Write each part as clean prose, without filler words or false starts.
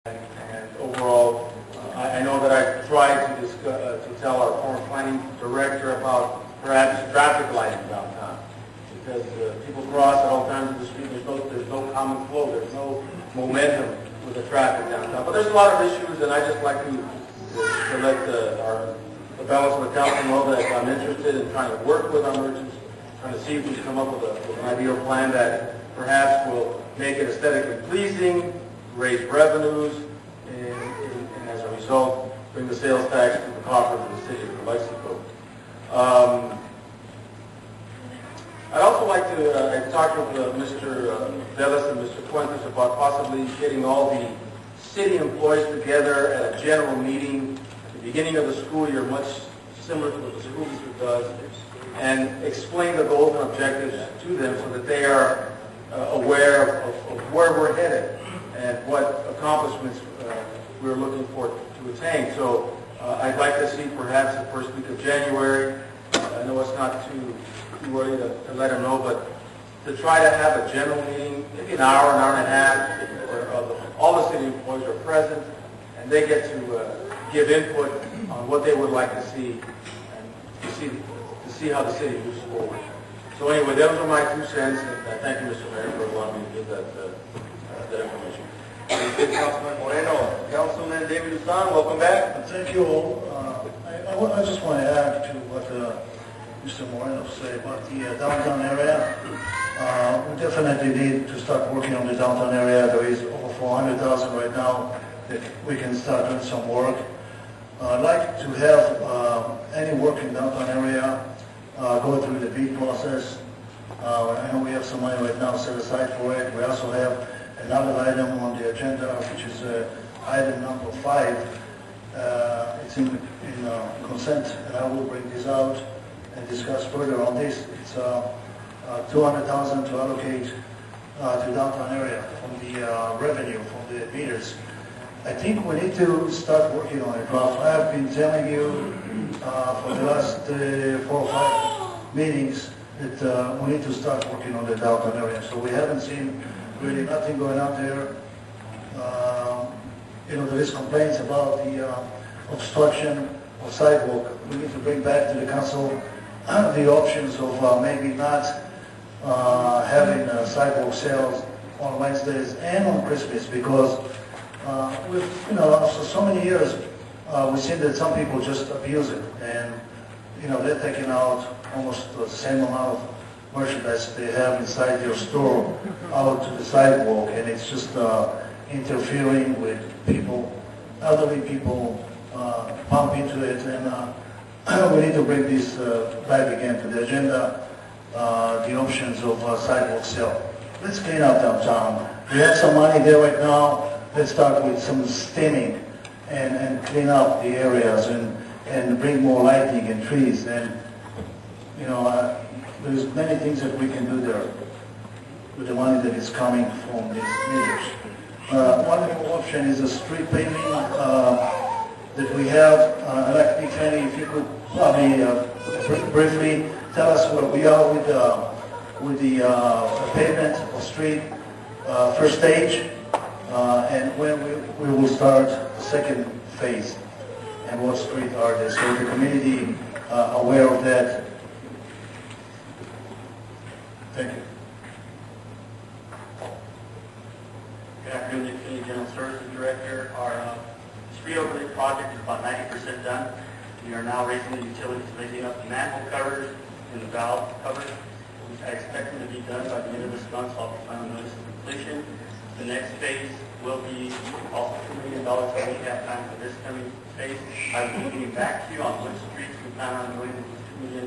And overall, I know that I tried to discuss, to tell our former planning director about perhaps traffic lighting downtown, because people cross at all times of the street. There's no common flow. There's no momentum with the traffic downtown. But there's a lot of issues, and I just like to let the balance of the council know that I'm interested in trying to work with our merchants, trying to see if we can come up with an ideal plan that perhaps will make it aesthetically pleasing, raise revenues, and as a result, bring the sales tax to the coffers of the city of Calexico. I'd also like to talk with Mr. Delis and Mr. Fuentes about possibly getting all the city employees together at a general meeting at the beginning of the school year, much similar to what the school district does, and explain the goals and objectives to them so that they are aware of where we're headed and what accomplishments we're looking for to attain. So I'd like to see perhaps the first week of January. I know it's not too early to let them know, but to try to have a general meeting, maybe an hour and a half, where all the city employees are present, and they get to give input on what they would like to see, and to see how the city moves forward. So anyway, those are my 2 cents, and thank you, Mr. Mayor, for allowing me to give that information. Thank you, Councilman Moreno. Councilman David Usan, welcome back. Thank you all. I just want to add to what Mr. Moreno said about the downtown area. We definitely need to start working on the downtown area. There is over 400,000 right now that we can start doing some work. I'd like to have any work in downtown area go through the bid process. I know we have some money right now set aside for it. We also have another item on the agenda, which is item number 5. It's in consent, and I will bring this out and discuss further on this. It's 200,000 to allocate to downtown area from the revenue from the meters. I think we need to start working on it, Ralph. I have been telling you for the last 4 or 5 meetings that we need to start working on the downtown area. So we haven't seen really nothing going out there. There is complaints about the obstruction of sidewalk. We need to bring back to the council the options of maybe not having sidewalk sales on Wednesdays and on Christmas, because after so many years, we've seen that some people just abuse it, and they're taking out almost the same amount of merchandise they have inside your store out to the sidewalk, and it's just interfering with people, elderly people bump into it, and we need to bring this back again to the agenda, the options of sidewalk sale. Let's clean up downtown. We have some money there right now. Let's start with some stemming and clean up the areas and bring more lighting and trees, and there's many things that we can do there with the money that is coming from these meters. One option is a street paving that we have. I'd like to, Kenny, if you could probably briefly tell us where we are with the pavement of street first stage, and when we will start the second phase, and what street are they, so the community aware of that. Thank you. Good afternoon, City General Services Director. Our street overlay project is about 90% done. We are now raising the utilities, raising up the manhole covers and the valve covers. I expect them to be done by the end of this month, so I'll be final notice of completion. The next phase will be also $2 million, so we have time for this coming phase. I will be getting back to you on which streets we plan on doing with $2 million.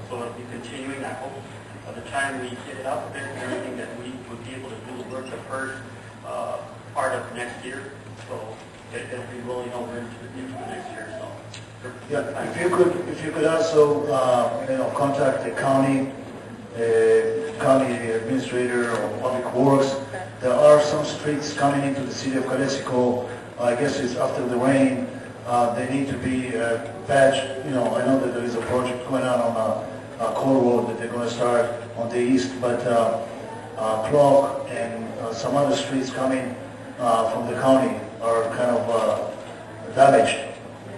So it'll be continuing. I hope by the time we get it out there and everything that we would be able to do the work the first part of next year. So it'll be rolling over into the next year. So yeah, if you could also contact the county administrator or public works. There are some streets coming into the city of Calexico. I guess it's after the rain. They need to be patched. I know that there is a project going on Core Road that they're going to start on the east, but Clock and some other streets coming from the county are kind of damaged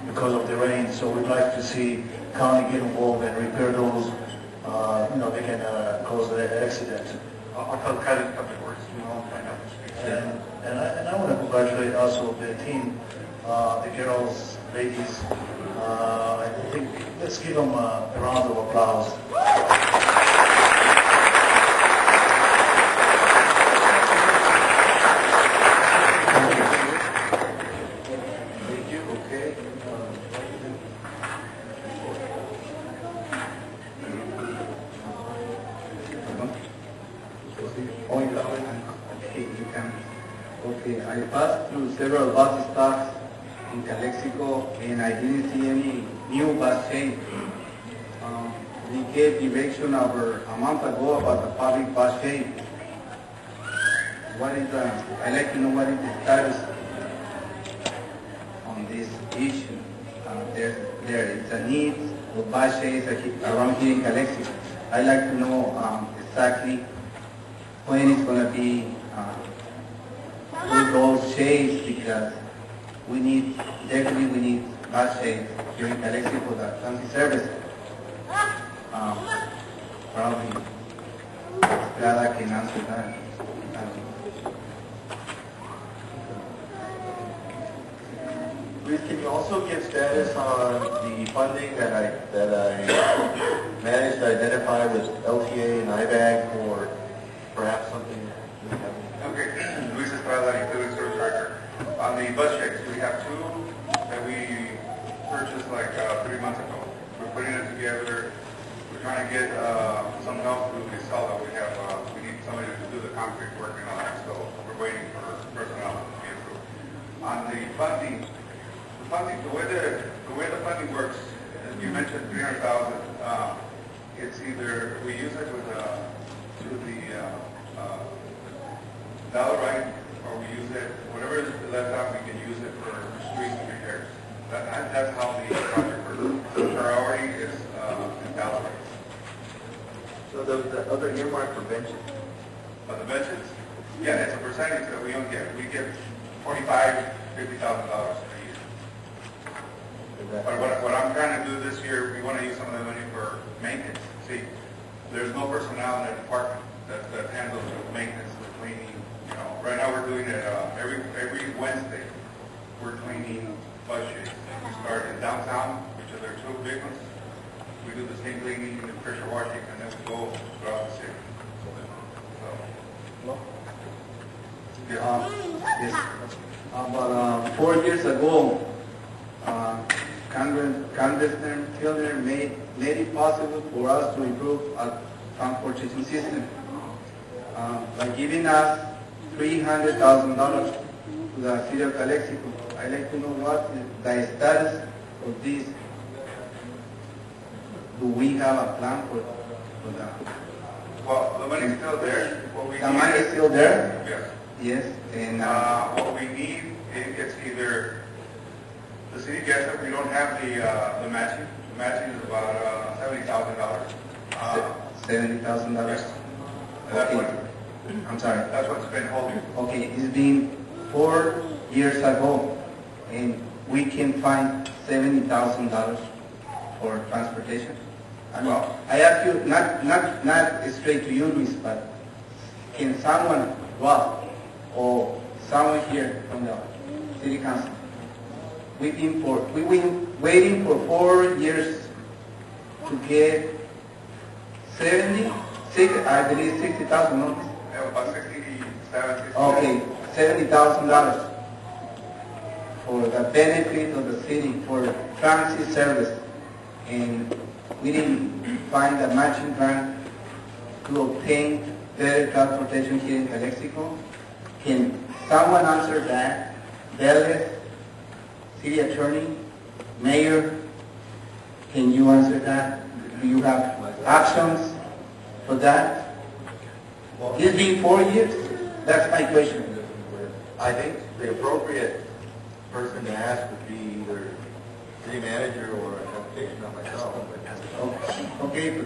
because of the rain. So we'd like to see county get involved and repair those. They can cause an accident. I'll tell Kevin Public Works, I'll find out the streets. And I want to congratulate also the team, the girls, ladies. I think let's give them a round of applause. Thank you, okay. Okay, you can. Okay, I passed through several bus stops in Calexico and I didn't see any new bus change. We gave direction over a month ago about the public bus change. I'd like to know what is the status on this issue. There is a need for bus change around here in Calexico. I'd like to know exactly when it's going to be put those shades, because definitely we need bus shades during Calexico for the transit service. Probably Estrada can answer that. Luis, can you also give status on the funding that I managed to identify with LTA and IBAG for perhaps something? Okay, Luis Estrada, Utility Service Director. On the bus checks, we have two that we purchased like 3 months ago. We're putting it together. We're trying to get some help through Casella. We need somebody to do the concrete work and all that, so we're waiting for personnel to get through. On the funding, the way the funding works, you mentioned 300,000. It's either we use it through the dollar right, or we use it, whatever is left out, we can use it for streets and repairs. That's how the project works. The priority is in dollar right. So the other earmark for benches? But the benches, yeah, it's a percentage that we don't get. We get $45,000, $50,000 a year. But what I'm trying to do this year, we want to use some of the money for maintenance. See, there's no personnel in that department that handles the maintenance, the cleaning. Right now we're doing it every Wednesday. We're cleaning bus shades. We start in downtown, which are their two big ones. We do the same cleaning and pressure washing, and then we go throughout the city. Yes. About 4 years ago, Congressman Tilner made it possible for us to improve our transportation system by giving us $300,000 to the city of Calexico. I'd like to know what is the status of this. Do we have a plan for that? Well, the money's still there. The money is still there? Yes. Yes. And what we need, it's either the city gets it. We don't have the matching. The matching is about $70,000. $70,000. Yes. That's Okay. what. I'm sorry. That's what's been holding. Okay, it's been 4 years ago, and we can find $70,000 for transportation. Well, I ask you, not straight to you, Luis, but can someone, or someone here from the city council, we've been waiting for 4 years to get 60,000, no? about 67. Okay, $70,000 for the benefit of the city for transit service, and we didn't find a matching grant to obtain better transportation here in Calexico. Can someone answer that? Vélez, city attorney, mayor, can you answer that? Do you have actions for that? It's been 4 years. That's my question. I think the appropriate person to ask would be either city manager or a transportation, not myself. Okay,